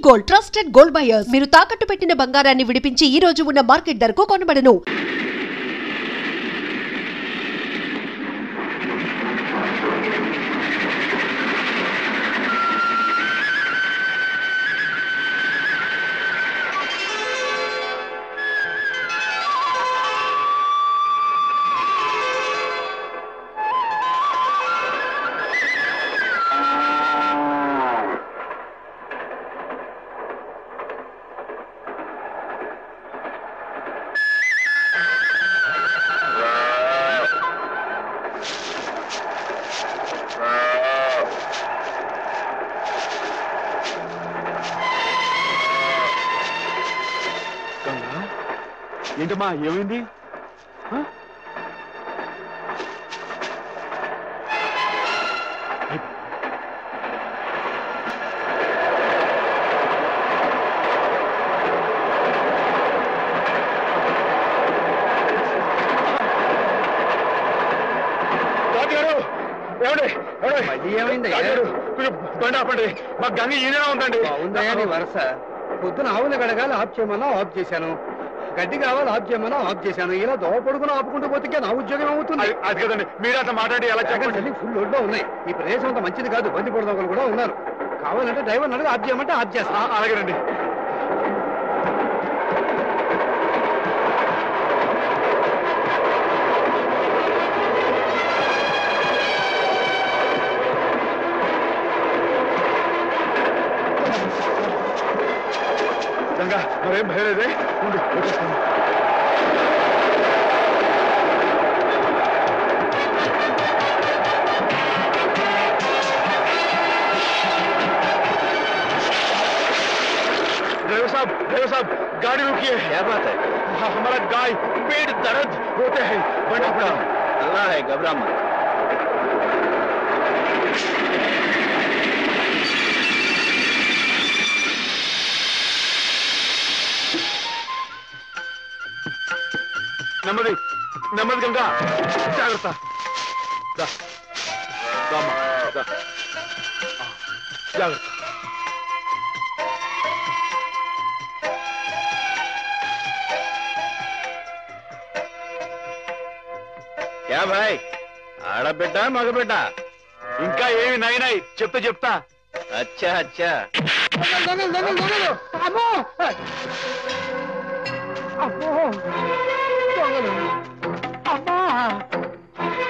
Gold trusted gold buyers. మీరు తాకట్టు పెట్టిన బంగారాన్ని విడిపించి ఈ రోజు ఉన్న మార్కెట్ ధరకు కొనబడను. ఏంటమ్మా ఏమైంది? ఏమైంది? బండి ఆపండి. మా గంగ ఈయన ఉందండి. ఉందయ్యా నీ వరస. పొద్దున ఆవులు గడగాలి ఆఫ్ చేయమన్నా ఆఫ్ చేశాను, గడ్డి కావాలి ఆఫ్ చేయమన్నా ఆఫ్ చేశాను. ఇలా దోవ పొడుగున ఆపుకుంటూ పోతే నా ఉద్యోగం అవుతుంది. అది కదండి, మీరు అంత మాట్లాడి ఎలా చెప్పండి. ఫుల్ లోడ్లో ఉన్నాయి. ఈ ప్రదేశం అంత మంచిది కాదు. బంది పొడదొకలు కూడా ఉన్నారు. కావాలంటే డ్రైవర్ అడుగు ఆఫ్ చేయమంటే ఆఫ్ చేస్తా. అలాగేనండి. గంగా మరేం భయలేదే, ఉండి వచ్చేస్తాను. ड्राइवर साहब गाड़ी रुकिए। क्या बात है? हमारा गाय पेट दर्द होते हैं। बड़ा बड़ा अल्लाह है, घबरा मत। నెమ్మది నెమ్మది గంగా, జాగ్రత్త. జాగ్రత్త. क्या भाई, ఆడబిడ్డ మగబిడ్డ? ఇంకా ఏమి నాయనాయి చెప్తే చెప్తా. అచ్చా అచ్చా.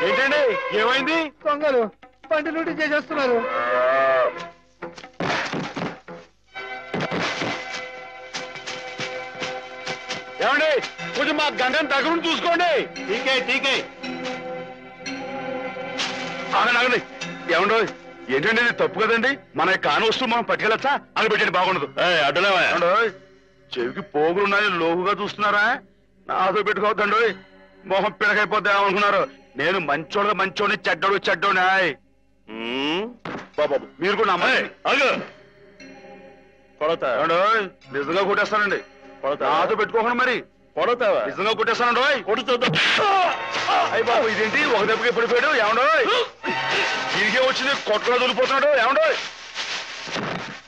ఏంటండి ఏమైంది? దొంగలు బండి లూటీ చేసేస్తున్నారు. ఏమండి కొంచెం మా గంగని దగ్గర చూసుకోండి. ఠీకే ఠీకే. ఆగండి. ఏమండో ఏంటండి ఇది తప్పు కదండి. మన కాని వస్తువు మనం పట్టుకెళ్ళచ్చా? అని పెట్టండి, బాగుండదు. అడ్డులేవా? చెవికి పోగులున్నాయి, లోగుగా చూస్తున్నారా? నాతో పెట్టుకోవద్దండి. మొహం పిడకైపోద్ది ఏమనుకున్నారు? నేను మంచోడిని చెడ్డోడు. బాబు మీరు కూడా కొడతా నిజంగా కొట్టేస్తానండి. నాతో పెట్టుకోకుండా మరి కొడతావా? నిజంగా కొట్టేస్తానండి. కొడుతుందా? అయ్యి బాబు ఇదేంటి ఒక దెబ్బకి పడిపోయాడు? ఏమండో తిరిగే వచ్చింది కొట్టలో దొరికిపోతున్నాడు. ఏమండో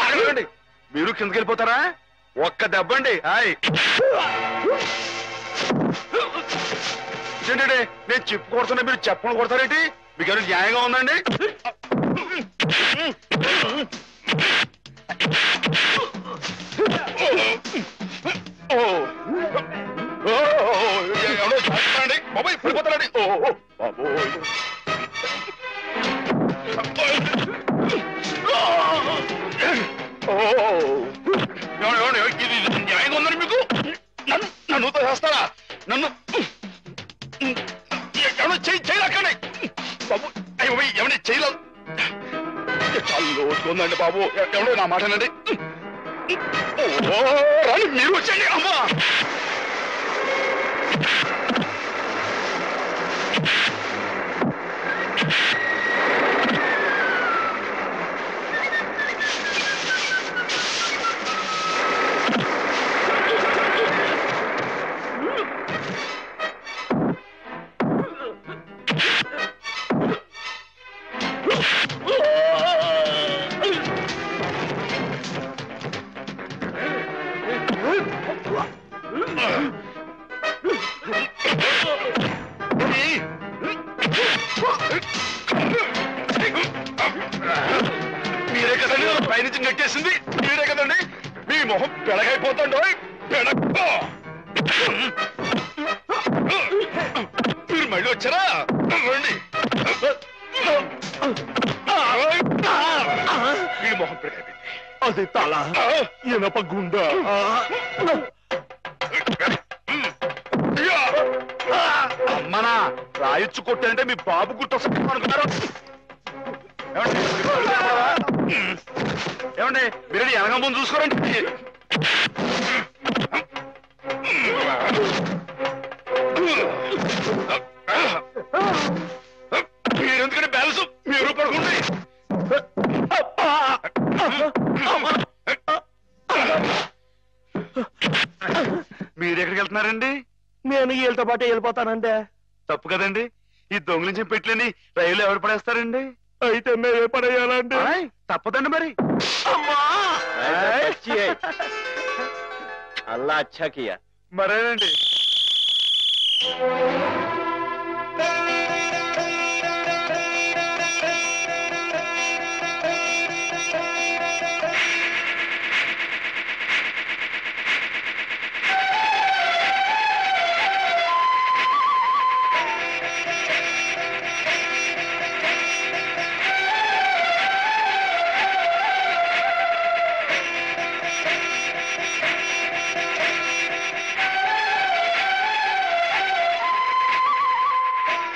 అడగండి, మీరు కిందకి వెళ్ళిపోతారా? ఒక్క దెబ్బ అండి. ఏంటండి నేను చెప్పు కొడుతున్నా, మీరు చెప్పని కొడతారేంటి? మీకు ఏమైనా న్యాయంగా ఉందండి? బాబాయ్ పడిపోతారండి. ఇది న్యాయంగా ఉందని మీకు? నన్ను చేస్తారా? నన్ను ఏమన్నా చేయలేకండి బాబు. అయ్యో ఏమన్నా చేయలేదు. చాలా లోతుకుందండి బాబు. ఎవడో నా మాటనండి. రాని మీరు వచ్చండి. అమ్మా మీరే కదండి మీ మొహం పెడగైపోతాండో పెడగో మీరు మళ్ళీ వచ్చారా రండి మీ మొహం పెడగైపోయింది అది తల ఇనప గుండె అమ్మనా రాయొచ్చు కొట్టానంటే మీ బాబు గుర్తొస్తాను అనుకున్నారు ఏమండి మీరు వెనక ముందు చూసుకోరండి మీరెందుకంటే బ్యాలెన్స్ మీరు పడుకోండి మీరెక్కడికి వెళ్తున్నారండి నేను వీళ్ళతో పాటు వెళ్ళిపోతానండి తప్పు కదండి ఈ దొంగలించిన పెట్టలేని రైలు ఎవరు పడేస్తారండి అయితే మేమే పడేయాలండి తప్పదండి మరి అల్లా అచ్చా కియా మరేనండి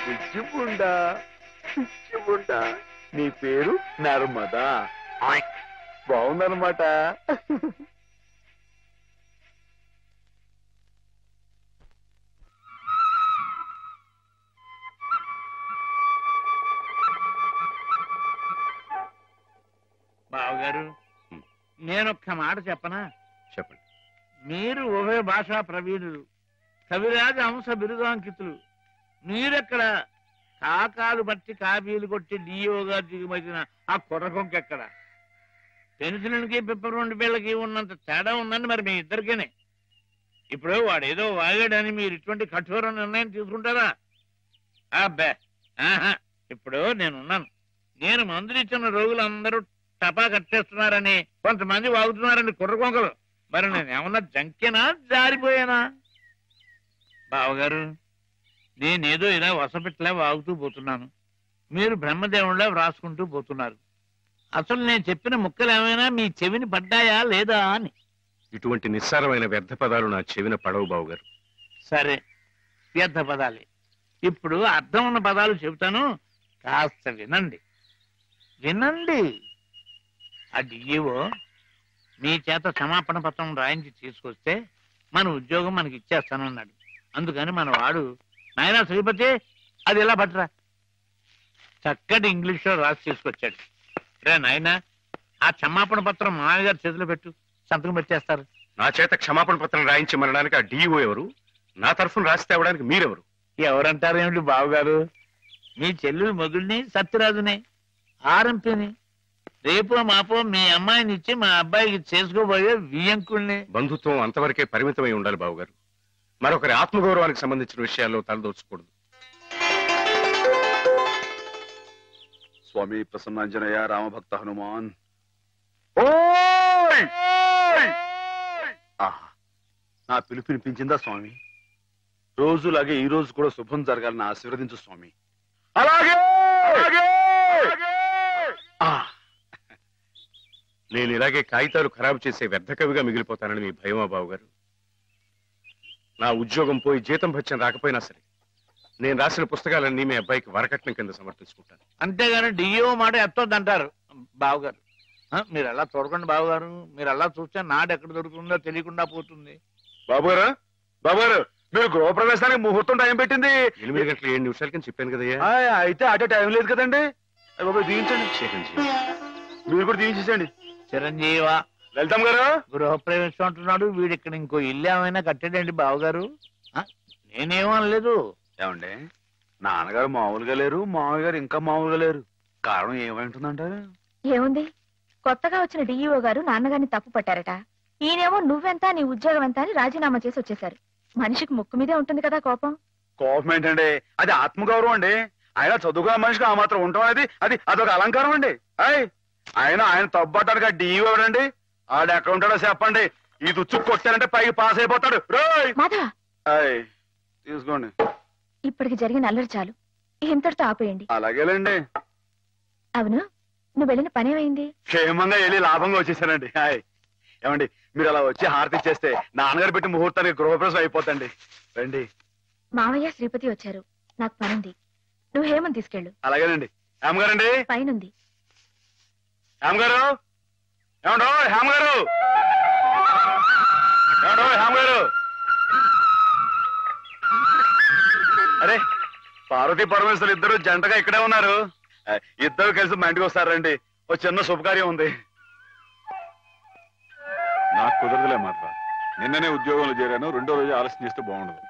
పిచ్చిముండా నీ పేరు నర్మదా బాగుందన్నమాట బావగారు నేనొక్క మాట చెప్పనా చెప్పండి మీరు ఉభయ భాషా ప్రవీణులు కవిరాజ అంశ బిరుదాంకితులు మీరెక్కడ కాకాలు బట్టి కాపీలు కొట్టి డిఓగా దిగుమతిన ఆ కుర్రకొంకెక్కడ పెన్షన్కి పిప్పరెండు పిల్లకి ఉన్నంత తేడా ఉందండి మరి మీ ఇద్దరికేనే ఇప్పుడు వాడేదో వాగాడని మీరు ఇటువంటి కఠోర నిర్ణయం తీసుకుంటారా అబ్బే ఆహా ఇప్పుడు నేనున్నాను నేను మందులు ఇచ్చిన రోగులందరూ టపా కట్టేస్తున్నారని కొంతమంది వాగుతున్నారని కుర్రకొంకలు మరి నేనేమన్నా జంకేనా జారిపోయానా బావగారు నేనేదో ఇలా వసపెట్టలే వాగుతూ పోతున్నాను మీరు బ్రహ్మదేవుళ్ళ వ్రాసుకుంటూ పోతున్నారు అసలు నేను చెప్పిన ముక్కలు ఏమైనా మీ చెవిని పడ్డాయా లేదా అని ఇటువంటి నిస్సారమైన వ్యర్థ పదాలు నా చెవిన పడవు బావుగారు సరే వ్యర్థ పదాలే ఇప్పుడు అర్థం ఉన్న పదాలు చెబుతాను కాస్త వినండి వినండి ఆ డిఈఓ మీ చేత క్షమాపణ పత్రం రాయించి తీసుకొస్తే మన ఉద్యోగం మనకి ఇచ్చేస్తానన్నాడు అందుకని మన వాడు నాయనా శ్రీపతి అది ఎలా పట్టరా చక్కటి ఇంగ్లీష్లో రాసి తీసుకొచ్చాడు రే నాయనా ఆ క్షమాపణ పత్రం మామయ్య గారి చేతిలో పెట్టు సంతకం పెట్టేస్తారు నా చేత క్షమాపణ పత్రం రాయించమనడానికి ఆ డిఓ ఎవరు నా తరఫున రాసి తేవడానికి మీరెవరు ఎవరంటారు ఏమిటి బావగారు మీ చెల్లెలు మొగుడిని సత్యరాజుని ఆర్ఎంపీని రేపో మాపో మీ అమ్మాయిని ఇచ్చి మా అబ్బాయికి చేసుకోబోయే వియ్యంకుల్ని బంధుత్వం అంతవరకే పరిమితమై ఉండాలి బావుగారు మరొకరి ఆత్మగౌరవానికి సంబంధించిన విషయాల్లో తలదోచకూడదు స్వామి ప్రసన్నాంజనేయ రామభక్త హనుమాన్ నా పిలుపు వినిపించిందా స్వామి రోజులాగే ఈ రోజు కూడా శుభం జరగాలని ఆశీర్వదించు స్వామి అలాగే నేను ఇలాగే కాగితాలు ఖరాబు చేసే వ్యర్థ కవిగా మిగిలిపోతానని మీ భయమా బావుగారు నా ఉద్యోగం పోయి జీతం భత్యం రాకపోయినా సరే నేను రాసిన పుస్తకాలన్నీ మీ అబ్బాయికి వరకట్నం కింద సమర్పించుకుంటాను అంతేగాని డిఓ మాట ఎత్తొద్దంటారు బావగారు మీరు ఎలా చూడకండి బావగారు మీరు ఎలా చూస్తే నాడు ఎక్కడ దొరుకుతుందో తెలియకుండా పోతుంది బాబుగారు బాబుగారు మీరు గృహప్రవేశానికి ముహూర్తం టైం పెట్టింది 8 గంటల 7 నిమిషాల కింద చెప్పాను కదయ్యా అయితే అటే టైం లేదు కదండి బాబు దీవించండి మీరు కూడా దీవించేసండి చిరంజీవ వెళ్తాం గారు గృహప్రవేశం అంటున్నాడు వీడు ఇక్కడ ఇంకో ఇల్లు ఏమైనా కట్టాడండి బావగారు నేనేమో అనలేదు ఏమండి నాన్నగారు మామూలుగా లేరు మామయ్య గారు ఇంకా మామూలుగా లేరు కారణం ఏమైంటుందంటారు ఏముంది కొత్తగా వచ్చిన డిఈఓ గారు నాన్నగారిని తప్పు పట్టారట ఈయనేమో నువ్వెంత నీ ఉద్యోగం ఎంత అని రాజీనామా చేసి వచ్చేశారు మనిషికి ముక్కు మీదే ఉంటుంది కదా కోపం కోపం ఏంటండి అది ఆత్మగౌరవం అండి ఆయన చదువుకున్న మనిషికి ఆ మాత్రం ఉండటం అనేది అదొక అలంకారం అండి ఆయన తప్పట్టడానికి ఆ డిఈఓ ఎవడండి ఆడు ఎక్కడ ఉంటాడో చెప్పండి. ఈ దుచ్చు కొట్టానంటే పైకి పాస్ అయిపోతాడు. రోయ్ మాధవ, తీసుకోండి. ఇప్పటికి జరిగిన అల్లరి చాలు, ఇంతటితో ఆపేయండి. అలాగేలేండి. అవును, నువ్వు వెళ్ళిన పనేమైంది? క్షేమంగా వెళ్ళి లాభంగా వచ్చేసానండి. ఏమండి, మీరు అలా వచ్చి హారతి ఇచ్చేస్తే నాన్నగారు పెట్టి ముహూర్తానికి గృహప్రవేశం అయిపోతండి. రండి. మావయ్య శ్రీపతి వచ్చారు, నాకు పనుంది. నువ్వు హేమని తీసుకెళ్ళు. అలాగేనండి. హేమగారండి, పైనుంది. హేమగారు, ఏమండో హేమగారు, ఏమండో హేమగారు. అరే, పార్వతీ పరమేశ్వరు ఇద్దరు జంటగా ఇక్కడే ఉన్నారు. ఇద్దరు కలిసి మా ఇంటికి వస్తారండి. ఓ చిన్న శుభకార్యం ఉంది. నాకు కుదరదులే మాత్ర. నిన్ననే ఉద్యోగంలో చేరాను. 2వ రోజు ఆలస్యం చేస్తే బాగుండదు.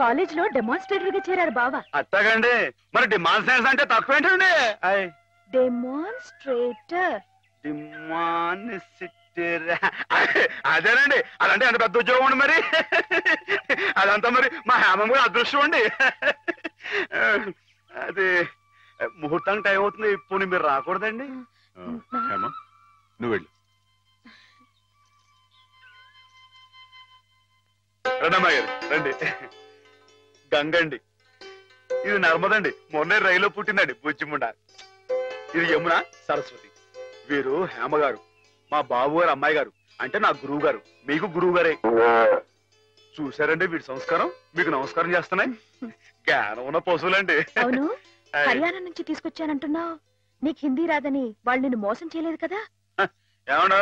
కాలేజ్ లో డెమాన్స్ట్రేటర్ గా చేరారు బావా. అట్టగండి. మరి డిమాన్స్ట్రేషన్ అంటే తక్కువ ఏంటండి? డెమాన్స్ట్రేటర్. అదేనండి. అదంటే అంత పెద్ద ఉద్యోగం అండి. మరి అదంతా మరి మా హేమం కూడా అదృష్టం అండి. అది ముహూర్తానికి టైం అవుతుంది. ఇప్పుడు మీరు రాకూడదండి. హేమ, నువ్వు వెళ్ళు. రండమ్మాయి గారు, రండి. గంగండి. ఇది నర్మదండి. మొన్నే రైల్లో పుట్టిందండి బుజ్జిముండ. ఇది యమున, సరస్వతి. వీరు హేమగారు, మా బాబు గారు అమ్మాయి గారు. అంటే నా గురువు గారు, మీకు గురువు గారే. చూసారండి వీడి సంస్కారం. మీకు నమస్కారం చేస్తున్నాయి. జ్ఞానం ఉన్న పశువులండి. అవును, హర్యానా నుంచి తీసుకొచ్చానంటున్నావు. నీకు హిందీ రాదని వాళ్ళు నిన్ను మోసం చేయలేదు కదా? ఏమండో,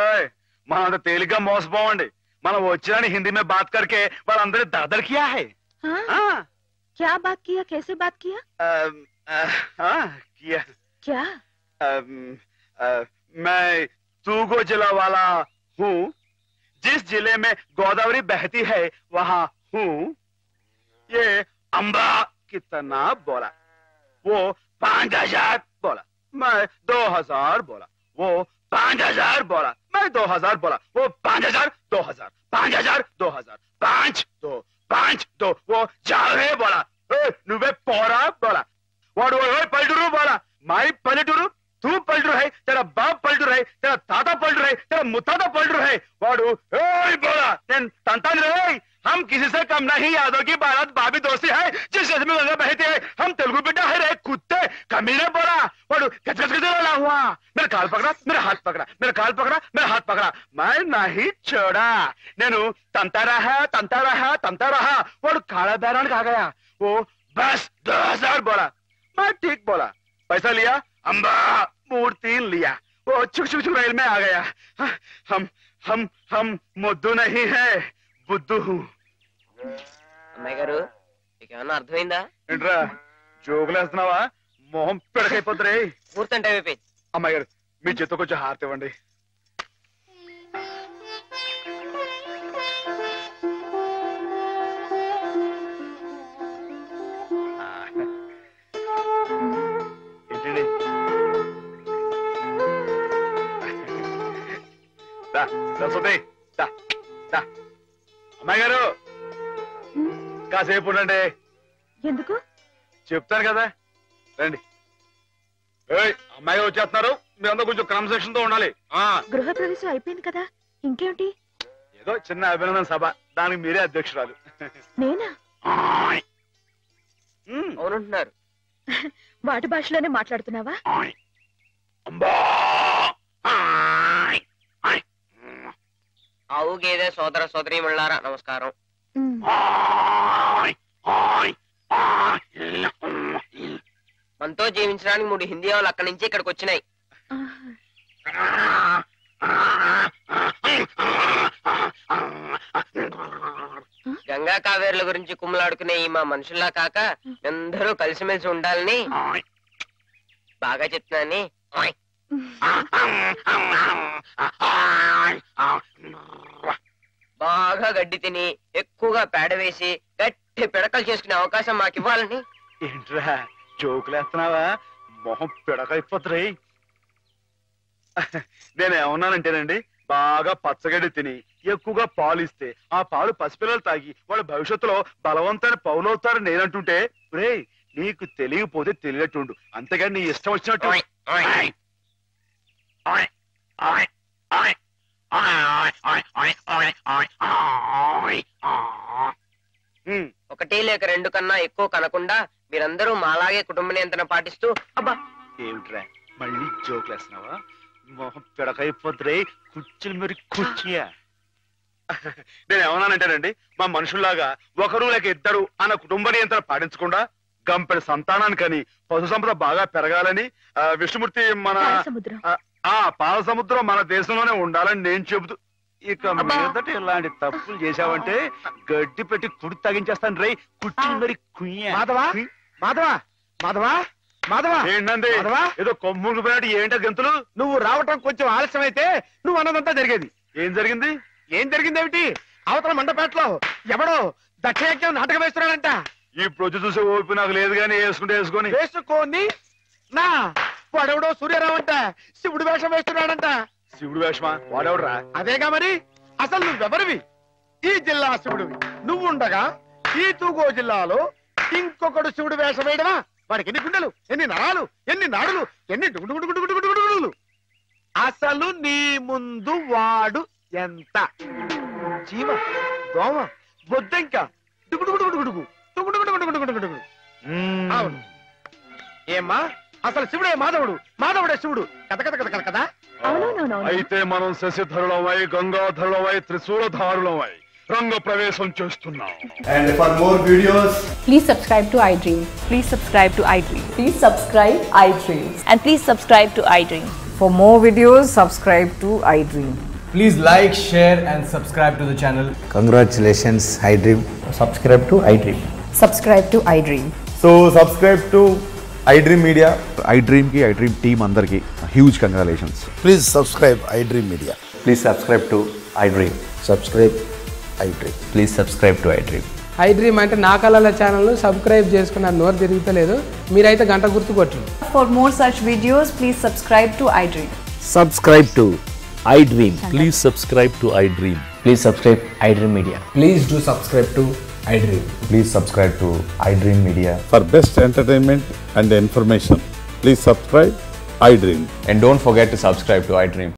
మనం అంత తేలిగ్గా మోసపోవండి. మనం వచ్చిన హిందీ में बात करके వాళ్ళందరూ దర్దర్ किया है. क्या बात किया? कैसे बात किया? किया क्या? मैं तूगो जिला वाला हूँ. जिस जिले में गोदावरी बहती है वहाँ हूँ. ये अम्बा कितना बोला, वो 5000 बोला, मैं 2000 बोला. वो 5000 बोला, मैं 2000 बोला. वो 5000 2000 5000 2000 5 2 5 2. वो जावे बोला. నువ్వే పోరా బోలా. వాడు పల్లెటూరు బోలా. మై పల్లెటూరు, तू पलटू है, तेरा बाप पलटू है, तेरा ताता पलटू है, तेरा मुताता पलटू है. वाडू बोला तंता रे. हम किसी से कम नहीं. यादों की बारात भाभी दोस्ती है. जिस देश में गंगा बहती है हम तेलुगु बेटा है रे. कुत्ते कमीने बोला. वाडू गजगज वाला हुआ. मेरा काल पकड़ा, मेरा हाथ पकड़ा, मेरा काल पकड़ा, मेरा हाथ पकड़ा. मैं नहीं छोड़ा. నేను तंता रहा. वाडू काला बैरान आ गया. वो बस 2000 बोला. मैं ठीक बोला. पैसा लिया. अम्बा मूर्ति लिया. वो छुक छुक छुक रेल में आ गया. हम मुद्दू नहीं है, बुद्धू हूँ. అమ్మాయి గారు, మీకేమన్నా అర్థమైందా? ఏంట్రా జోకులేస్తున్నావా? మొహం పెడకైపోతురే. పూర్తి టైం అయిపోయింది. అమ్మాయి గారు, మీ చేత కొంచెం హారతి ఇవ్వండి. ఏంటండి? సరస్వతి, అమ్మాయి గారు కాసేపు ఉండండి. ఎందుకు? చెప్తాను కదా, రండి. అమ్మాయి గారు వచ్చేస్తున్నారు. మీరంతా కొంచెం క్రమశిక్షణతో ఉండాలి. గృహ ప్రవేశం అయిపోయింది కదా, ఇంకేమిటి? ఏదో చిన్న అభినందన సభ, దానికి మీరే అధ్యక్షురాలు. నేనా? అవునంటున్నారు. వాటి భాషలోనే మాట్లాడుతున్నావా? ఆవు గేదె సోదర సోదరి మళ్ళారా నమస్కారం. మనతో జీవించడానికి 3 హిందీ వాళ్ళు అక్కడి నుంచి ఇక్కడికి వచ్చినాయి. గంగా కావేరుల గురించి కుమ్మలాడుకునే ఈ మా మనుషుల్లా కాక అందరూ కలిసిమెలిసి ఉండాలని బాగా చెప్తున్నాని. బాగా గడ్డి తిని ఎక్కువగా పేడ వేసి గట్టి పిడకలు చేసుకునే అవకాశం మాకు ఇవ్వాలని. ఏంట్రా జోకులేస్తున్నావా? మొహం పిడకైపోతురే. నేనేమన్నానంటేనండి, బాగా పచ్చగడ్డి తిని ఎక్కువగా పాలు ఇస్తే ఆ పాలు పసిపిల్లలు తాగి వాళ్ళ భవిష్యత్తులో బలవంతమైన పౌలవుతారు నేనంటుంటే, రే నీకు తెలియకపోతే తెలియట్టుండు, అంతేగాని నీ ఇష్టం వచ్చినట్టు. ఒకటి లేక రెండు కన్నా ఎక్కువ కనకుండా మీరందరూ మాలాగే కుటుంబ నియంత్రణ పాటిస్తూ అబ్బా ఏమిట్రా మళ్ళీ జోకులు వేస్తున్నావా? మొహం పిడకైపోతురే, కుర్చీలు మరి కుర్చీయా. నేను ఏమన్నానంటేనండి, మా మనుషుల్లాగా ఒకరు లేక ఇద్దరు అన్న కుటుంబ నియంత్రణ పాటించకుండా గంపెడి సంతానానికని పశు సంపద బాగా పెరగాలని విష్ణుమూర్తి మన సముద్రం పాల సముద్రం మన దేశంలోనే ఉండాలని నేను చెబుతూ ఇక మీదట ఇలాంటి తప్పులు చేశావంటే గడ్డి పెట్టి కుడి తగించేస్తాను రే, కుర్చీలు మరి కుయ్యా. మాధవా మాధవా మాధవా మాధవా ఏంటండి మాధవా? ఏదో కొమ్ములు పోయాడు, ఏంటో గంతులు? నువ్వు రావటం కొంచెం ఆలస్యం అయితే నువ్వు అన్నదంతా జరిగేది. ఏం జరిగింది? ఏం జరిగిందేమిటి? అవతల మండపేటలో ఎవడో దక్షయజ్ఞం నాటకం వేస్తున్నాడంట. ఇప్పుడు వచ్చి చూసే ఓపి నాకు లేదు కానీ వేసుకుంటే వేసుకొని వేసుకోని నా వాడెవడో సూర్యరావు అంట శివుడు వేషం వేస్తున్నాడంట. శివుడు వేషమా? వాడెవడరా? అదేగా మరి. అసలు నువ్వెవరివి? ఈ జిల్లా శివుడివి. నువ్వుండగా ఈ తూగో జిల్లాలో ఇంకొకడు శివుడు వేషం వేయడమా? వాడికి ఎన్ని గుండెలు, ఎన్ని నరాలు, ఎన్ని నాడులు, ఎన్ని డుగుడుగుడుగుడుగుడుగుడుగుడుగులు. అసలు నీ ముందు వాడు ఎంత? జీవ, దోమ, బొద్దెంక, డుగుడుగుడుగుడుగుడుగు, డుగుడుగుడుగుడుగుడుగుడుగు. అవును. ఏమ్మా, అసలు శివుడే మాధవుడు, మాధవుడే శివుడు. కథ కథ కథ కథ కదా. అవునవునవును. అయితే మనం శశిధరులమై గంగాధరులమై త్రిశూలధారులమై రంగ ప్రవేశం చేస్తున్నాం. And for more videos, Please subscribe to iDream. Please subscribe to iDream. Please subscribe iDream. And please subscribe to iDream. For more videos, subscribe to iDream. please like, share and subscribe to the channel. Congratulations, iDream. Subscribe to iDream. Subscribe to iDream. So subscribe to iDream Media. iDream ki iDream team andarki huge congratulations. Please subscribe iDream Media. Please subscribe to iDream. Subscribe iDream. Please subscribe to iDream. iDream అంటే నా కళల channel subscribe చేసుకున్న నోరు తిరుగుతలేదు. మీరైతే గంట గుర్తు కొట్టండి. For more such videos, please subscribe to iDream. Subscribe to iDream. Please subscribe to iDream. Please subscribe iDream Media. Please do subscribe to iDream. Please subscribe to iDream Media. For best entertainment and information, please subscribe iDream. And don't forget to subscribe to iDream.